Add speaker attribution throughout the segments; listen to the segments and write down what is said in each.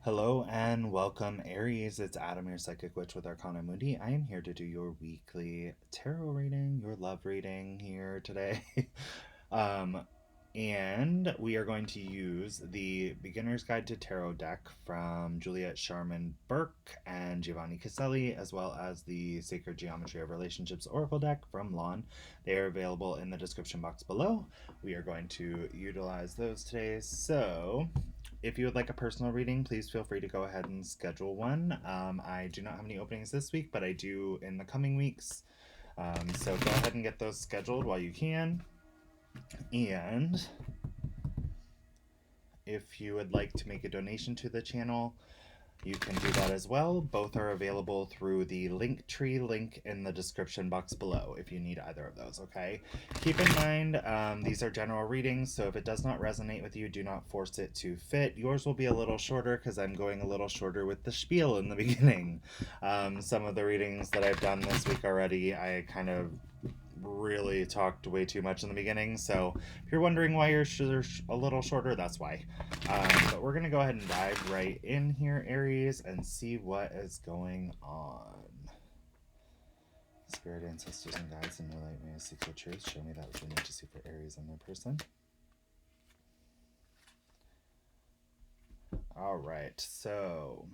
Speaker 1: Hello and welcome, Aries. It's Adam, your psychic witch with Arcana Mundi. I am here to do your weekly tarot reading, your love reading here today. um, and we are going to use the Beginner's Guide to Tarot deck from Juliet Sharman Burke and Giovanni Caselli, as well as the Sacred Geometry of Relationships Oracle deck from Lon. They are available in the description box below. We are going to utilize those today. So if you would like a personal reading, please feel free to go ahead and schedule one. I do not have any openings this week, but I do in the coming weeks. So go ahead and get those scheduled while you can. And if you would like to make a donation to the channel, you can do that as well. Both are available through the Linktree link in the description box below if you need either of those, okay? Keep in mind, these are general readings, so if it does not resonate with you, do not force it to fit. Yours will be a little shorter because I'm going a little shorter with the spiel in the beginning. Some of the readings that I've done this week already, I kind of really talked way too much in the beginning, so if you're wondering why you're a little shorter, that's why. But we're gonna go ahead and dive right in here, Aries, and see what is going on. Spirit, ancestors, and guides, and no light, may I seek the truth. Show me that which I need to see for Aries and their person. All right, so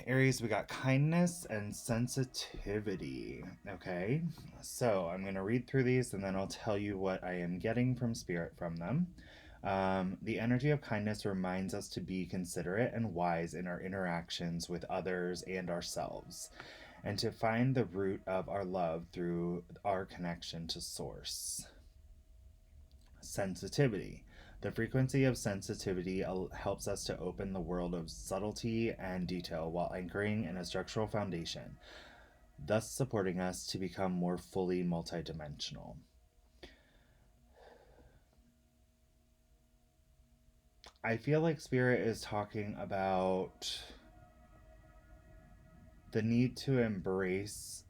Speaker 1: Aries, we got kindness and sensitivity. Okay, so I'm going to read through these and then I'll tell you what I am getting from Spirit from them. The energy of kindness reminds us to be considerate and wise in our interactions with others and ourselves, and to find the root of our love through our connection to Source. Sensitivity. The frequency of sensitivity helps us to open the world of subtlety and detail while anchoring in a structural foundation, thus supporting us to become more fully multidimensional. I feel like Spirit is talking about the need to embrace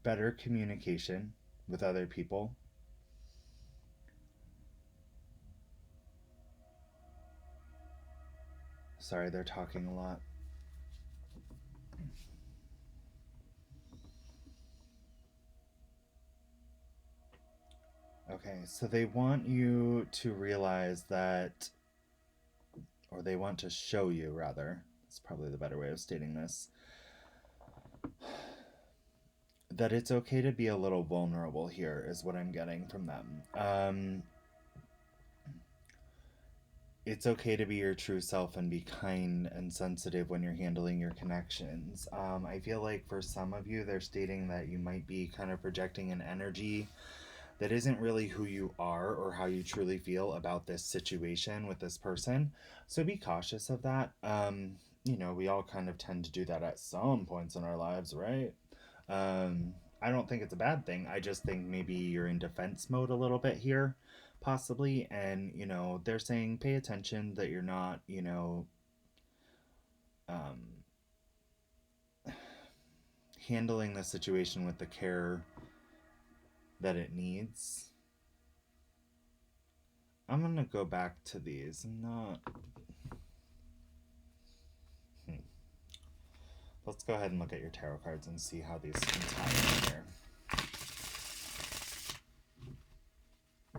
Speaker 1: better communication with other people. Sorry, they're talking a lot. Okay, so they want you to realize that, or they want to show you, rather, it's probably the better way of stating this, that it's okay to be a little vulnerable here, is what I'm getting from them. It's okay to be your true self and be kind and sensitive when you're handling your connections. I feel like for some of you, they're stating that you might be kind of projecting an energy that isn't really who you are or how you truly feel about this situation with this person. So be cautious of that. You know, we all kind of tend to do that at some points in our lives, right? I don't think it's a bad thing. I just think maybe you're in defense mode a little bit here, possibly. And, you know, they're saying pay attention that you're not, you know, handling the situation with the care that it needs. I'm going to go back to these. Let's go ahead and look at your tarot cards and see how these can tie in here.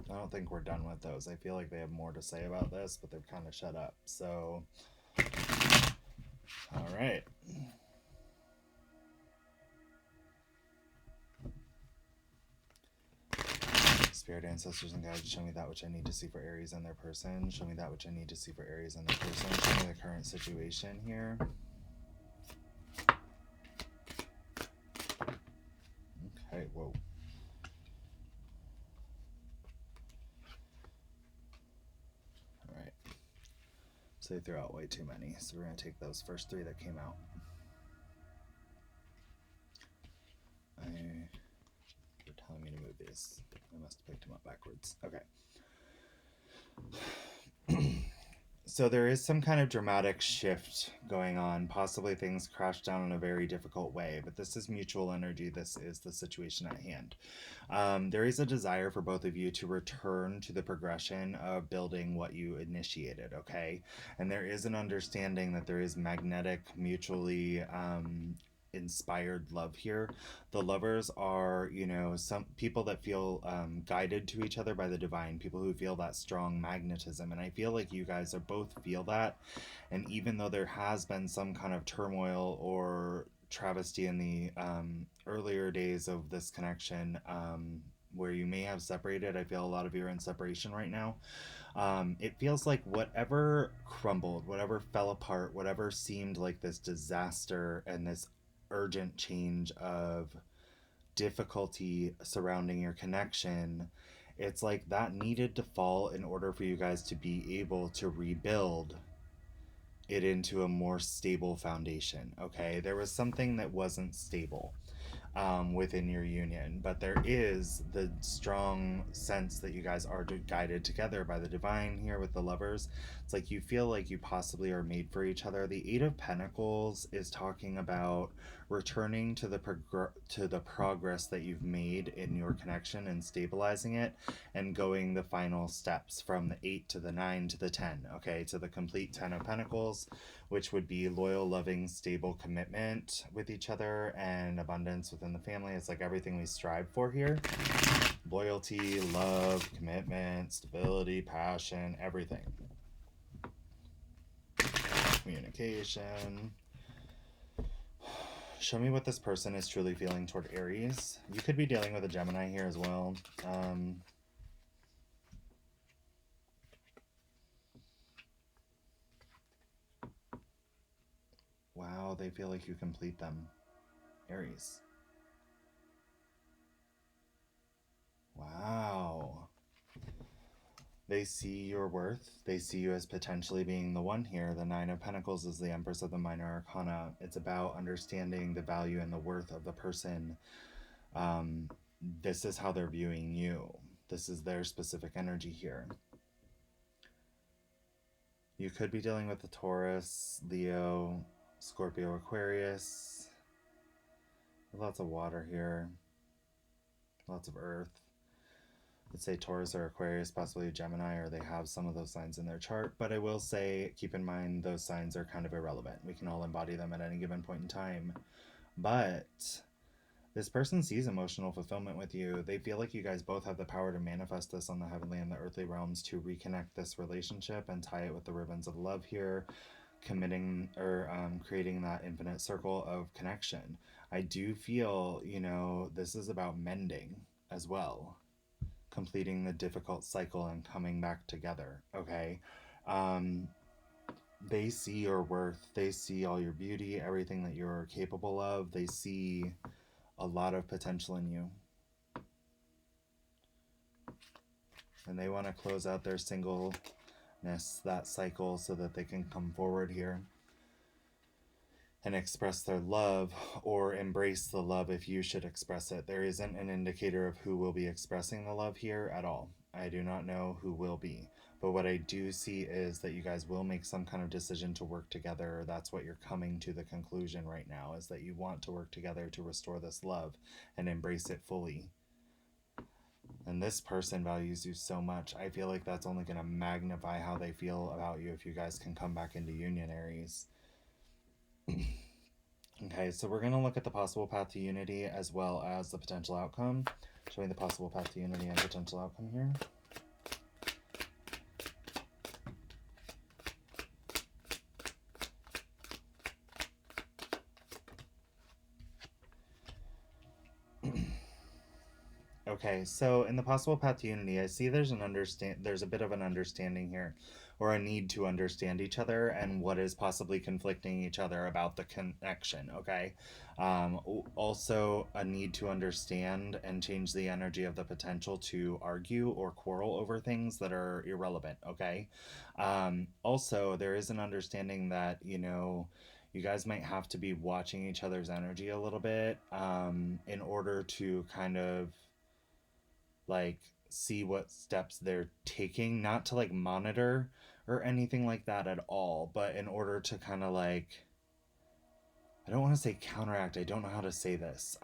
Speaker 1: I don't think we're done with those. I feel like they have more to say about this, but they've kind of shut up. So, all right. Spirit, ancestors, and guides, show me that which I need to see for Aries and their person. Show me that which I need to see for Aries and their person. Show me the current situation here. Okay, whoa. Alright. So they threw out way too many, so we're going to take those first three that came out. They're telling me to move these. I must have picked them up backwards. Okay. So there is some kind of dramatic shift going on. Possibly things crash down in a very difficult way, but this is mutual energy. This is the situation at hand. There is a desire for both of you to return to the progression of building what you initiated, okay? And there is an understanding that there is magnetic, mutually inspired love here. The lovers are, some people that feel guided to each other by the divine, people who feel that strong magnetism. And I feel like you guys are both feel that. And even though there has been some kind of turmoil or travesty in the earlier days of this connection, where you may have separated, I feel a lot of you are in separation right now. It feels like whatever crumbled, whatever fell apart, whatever seemed like this disaster and this urgent change of difficulty surrounding your connection, it's like that needed to fall in order for you guys to be able to rebuild it into a more stable foundation. Okay, there was something that wasn't stable within your union, but there is the strong sense that you guys are guided together by the divine here with the lovers. It's like you feel like you possibly are made for each other. The Eight of Pentacles is talking about returning to the progress that you've made in your connection and stabilizing it, and going the final steps from the 8 to the 9 to the 10, okay, to the complete 10 of Pentacles, which would be loyal, loving, stable commitment with each other and abundance within the family. It's like everything we strive for here: loyalty, love, commitment, stability, passion, everything. Communication. Show me what this person is truly feeling toward Aries. You could be dealing with a Gemini here as well. Wow, they feel like you complete them. Aries. Wow. They see your worth. They see you as potentially being the one here. The Nine of Pentacles is the Empress of the Minor Arcana. It's about understanding the value and the worth of the person. This is how they're viewing you. This is their specific energy here. You could be dealing with the Taurus, Leo, Scorpio, Aquarius. Lots of water here. Lots of earth. Let's say Taurus or Aquarius, possibly a Gemini, or they have some of those signs in their chart. But I will say, keep in mind, those signs are kind of irrelevant. We can all embody them at any given point in time. But this person sees emotional fulfillment with you. They feel like you guys both have the power to manifest this on the heavenly and the earthly realms, to reconnect this relationship and tie it with the ribbons of love here, committing or creating that infinite circle of connection. I do feel, this is about mending as well, completing the difficult cycle and coming back together, okay? They see your worth. They see all your beauty, everything that you're capable of. They see a lot of potential in you. And they want to close out their singleness, that cycle, so that they can come forward here and express their love, or embrace the love if you should express it. There isn't an indicator of who will be expressing the love here at all. I do not know who will be. But what I do see is that you guys will make some kind of decision to work together. That's what you're coming to the conclusion right now, is that you want to work together to restore this love and embrace it fully. And this person values you so much. I feel like that's only going to magnify how they feel about you if you guys can come back into union, Aries. Okay, so we're going to look at the possible path to unity as well as the potential outcome. Showing the possible path to unity and potential outcome here. Okay, so in the possible path to unity, I see there's a bit of an understanding here, or a need to understand each other and what is possibly conflicting each other about the connection, okay? Also a need to understand and change the energy of the potential to argue or quarrel over things that are irrelevant, okay? Also, there is an understanding that, you guys might have to be watching each other's energy a little bit in order to kind of like see what steps they're taking, not to like monitor or anything like that at all. But in order to kind of like, I don't want to say counteract, I don't know how to say this.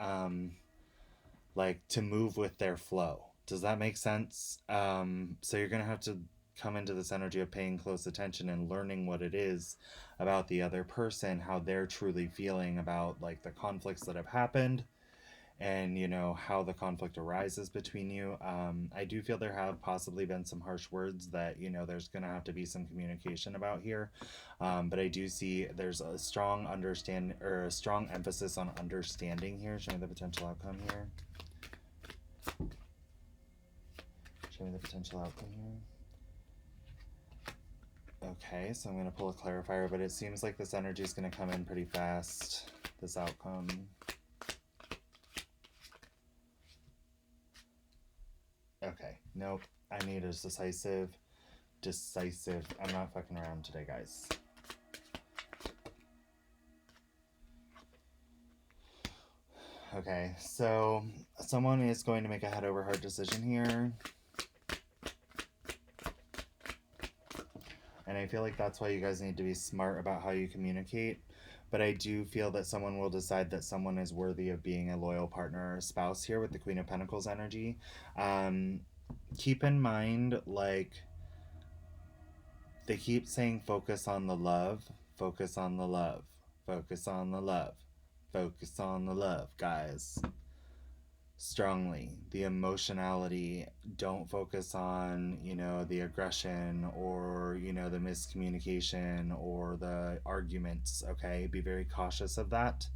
Speaker 1: Like to move with their flow. Does that make sense? So you're gonna have to come into this energy of paying close attention and learning what it is about the other person, how they're truly feeling about like the conflicts that have happened, and you know how the conflict arises between you. I do feel there have possibly been some harsh words that you know there's gonna have to be some communication about here, but I do see there's a strong understand or a strong emphasis on understanding here. Show me the potential outcome here. Show me the potential outcome here. Okay, so I'm going to pull a clarifier, but it seems like this energy is going to come in pretty fast. This outcome. Okay, nope. I need a decisive. I'm not fucking around today, guys. Okay, so someone is going to make a head over heart decision here. And I feel like that's why you guys need to be smart about how you communicate. But I do feel that someone will decide that someone is worthy of being a loyal partner or spouse here with the Queen of Pentacles energy. Keep in mind, like, they keep saying focus on the love, focus on the love, focus on the love, focus on the love, guys. Strongly. The emotionality, don't focus on, you know, the aggression or, you know, the miscommunication or the arguments, okay? Be very cautious of that.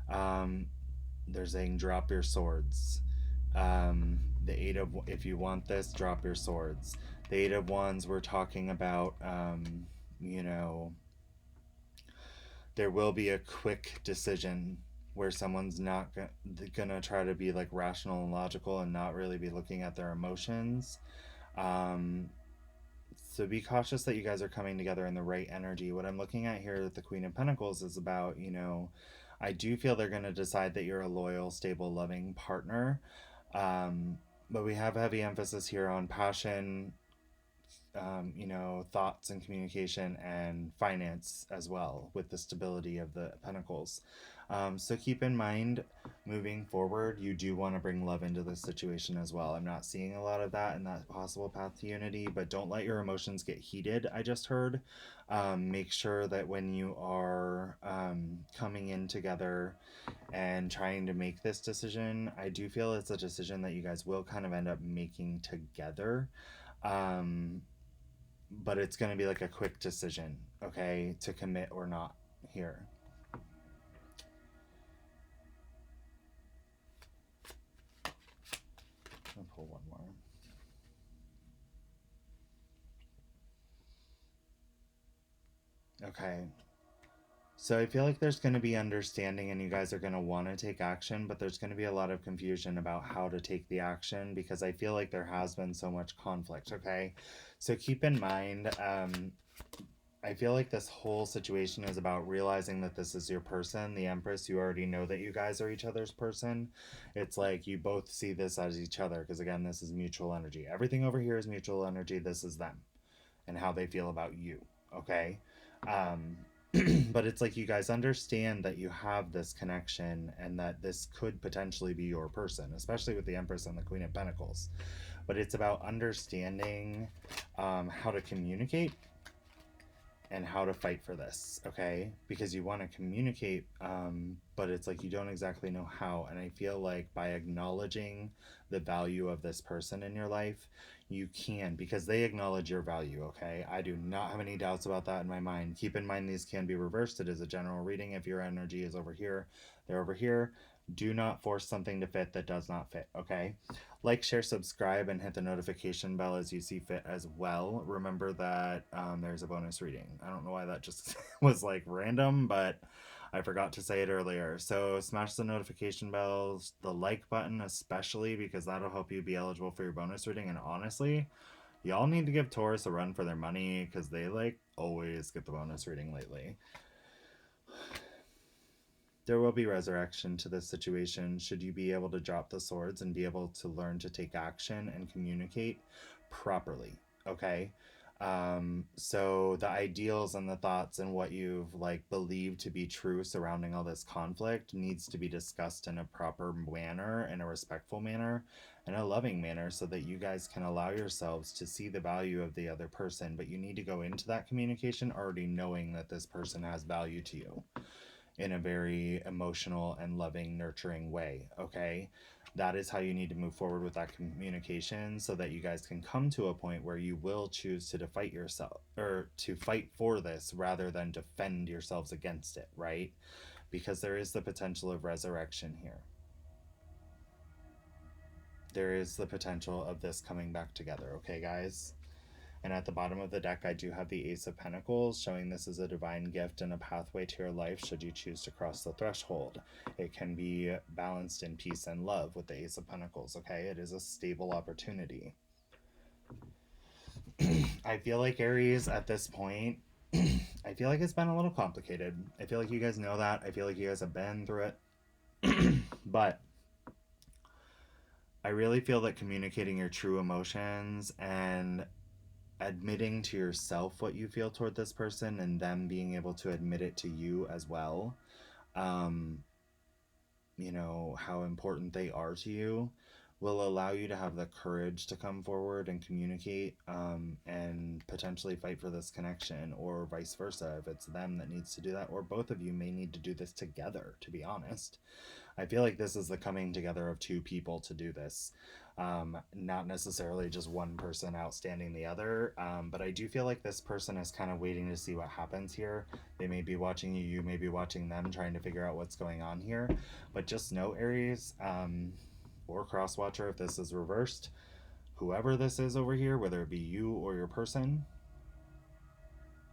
Speaker 1: They're saying drop your swords. The Eight of, if you want this, drop your swords. The Eight of Wands, we're talking about, you know, there will be a quick decision where someone's not gonna try to be like rational and logical and not really be looking at their emotions. Um, so be cautious that you guys are coming together in the right energy. What I'm looking at here with the Queen of Pentacles is about, you know, I do feel they're going to decide that you're a loyal, stable, loving partner. But we have heavy emphasis here on passion, you know, thoughts and communication and finance as well with the stability of the Pentacles. So keep in mind, moving forward, you do want to bring love into this situation as well. I'm not seeing a lot of that in that possible path to unity, but don't let your emotions get heated, I just heard. Make sure that when you are coming in together and trying to make this decision, I do feel it's a decision that you guys will kind of end up making together. But it's going to be like a quick decision, okay, to commit or not here. I'll pull one more. Okay. So I feel like there's going to be understanding and you guys are going to want to take action, but there's going to be a lot of confusion about how to take the action because I feel like there has been so much conflict, okay? So keep in mind, I feel like this whole situation is about realizing that this is your person. The Empress, you already know that you guys are each other's person. It's like you both see this as each other because, again, this is mutual energy. Everything over here is mutual energy. This is them and how they feel about you, okay? Um, but it's like you guys understand that you have this connection and that this could potentially be your person, especially with the Empress and the Queen of Pentacles. But it's about understanding how to communicate and how to fight for this, okay? Because you want to communicate, but it's like you don't exactly know how. And I feel like by acknowledging the value of this person in your life, you can, because they acknowledge your value, okay? I do not have any doubts about that in my mind. Keep in mind these can be reversed. It is a general reading. If your energy is over here, they're over here. Do not force something to fit that does not fit, okay? Like, share, subscribe, and hit the notification bell as you see fit as well. Remember that there's a bonus reading. I don't know why that just was like random, but I forgot to say it earlier. So smash the notification bells, the like button especially, because that'll help you be eligible for your bonus reading. And honestly, y'all need to give Taurus a run for their money because they like always get the bonus reading lately. There will be resurrection to this situation should you be able to drop the swords and be able to learn to take action and communicate properly, okay? So the ideals and the thoughts and what you've like believed to be true surrounding all this conflict needs to be discussed in a proper manner, in a respectful manner, in a loving manner, so that you guys can allow yourselves to see the value of the other person. But you need to go into that communication already knowing that this person has value to you in a very emotional and loving, nurturing way. Okay. That is how you need to move forward with that communication so that you guys can come to a point where you will choose to fight yourself or to fight for this rather than defend yourselves against it, right? Because there is the potential of resurrection here. There is the potential of this coming back together, okay, guys? And at the bottom of the deck, I do have the Ace of Pentacles, showing this as a divine gift and a pathway to your life should you choose to cross the threshold. It can be balanced in peace and love with the Ace of Pentacles, okay? It is a stable opportunity. I feel like Aries at this point, I feel like it's been a little complicated. I feel like you guys know that. I feel like you guys have been through it. But I really feel that communicating your true emotions and admitting to yourself what you feel toward this person and them being able to admit it to you as well, um, you know, how important they are to you, will allow you to have the courage to come forward and communicate, and potentially fight for this connection, or vice versa, if it's them that needs to do that, or both of you may need to do this together, to be honest. I feel like this is the coming together of two people to do this. Not necessarily just one person outstanding the other, but I do feel like this person is kind of waiting to see what happens here. They may be watching you, you may be watching them, trying to figure out what's going on here. But just know, Aries, or Crosswatcher, if this is reversed, whoever this is over here, whether it be you or your person,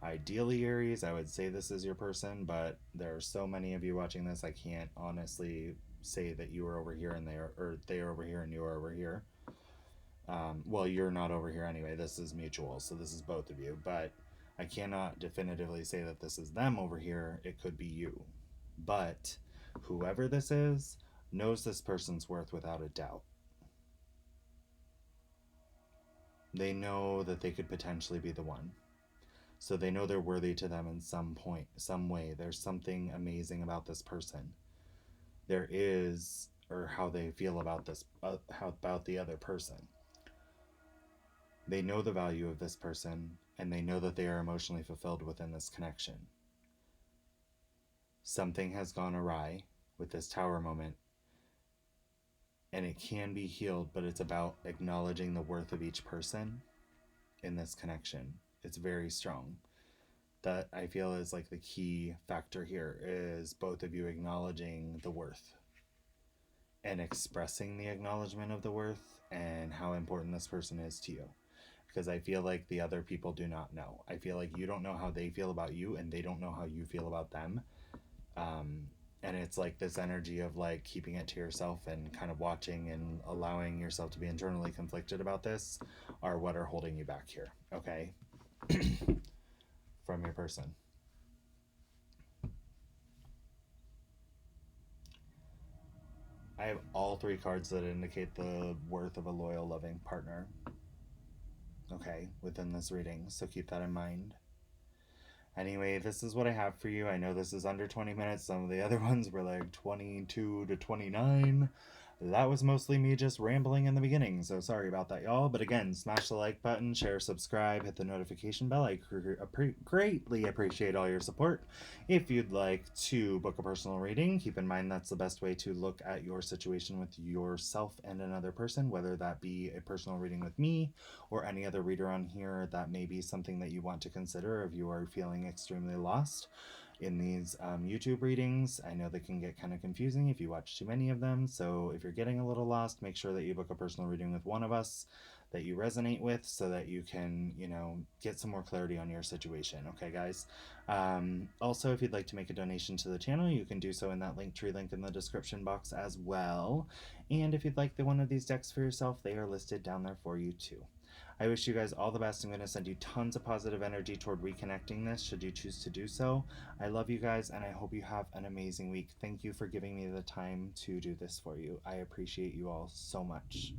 Speaker 1: ideally Aries, I would say this is your person, but there are so many of you watching this, I can't honestly say that you are over here and they are over here and you are over here. Well, you're not over here anyway. This is mutual, so this is both of you. But I cannot definitively say that this is them over here. It could be you. But whoever this is knows this person's worth without a doubt. They know that they could potentially be the one. So they know they're worthy to them in some point, some way. There's something amazing about this person. There is, or how they feel about this, how about the other person. They know the value of this person, and they know that they are emotionally fulfilled within this connection. Something has gone awry with this tower moment, and it can be healed, but it's about acknowledging the worth of each person in this connection. It's very strong. That I feel is like the key factor here, is both of you acknowledging the worth and expressing the acknowledgement of the worth and how important this person is to you. Because I feel like the other people do not know. I feel like you don't know how they feel about you, and they don't know how you feel about them. And it's like this energy of like keeping it to yourself and kind of watching and allowing yourself to be internally conflicted about this are what are holding you back here, okay? From your person. I have all three cards that indicate the worth of a loyal, loving partner, okay, within this reading, so keep that in mind. Anyway, this is what I have for you. I know this is under 20 minutes. Some of the other ones were like 22 to 29. That was mostly me just rambling in the beginning, so sorry about that, y'all. But again, smash the like button, share, subscribe, hit the notification bell. I greatly appreciate all your support. If you'd like to book a personal reading, keep in mind that's the best way to look at your situation with yourself and another person, whether that be a personal reading with me or any other reader on here. That may be something that you want to consider if you are feeling extremely lost in these YouTube readings. I know they can get kind of confusing if you watch too many of them, so if you're getting a little lost, make sure that you book a personal reading with one of us that you resonate with so that you can, you know, get some more clarity on your situation, okay, guys? Also, if you'd like to make a donation to the channel, you can do so in that Linktree link in the description box as well. And if you'd like one of these decks for yourself, they are listed down there for you too. I wish you guys all the best. I'm going to send you tons of positive energy toward reconnecting this, should you choose to do so. I love you guys, and I hope you have an amazing week. Thank you for giving me the time to do this for you. I appreciate you all so much.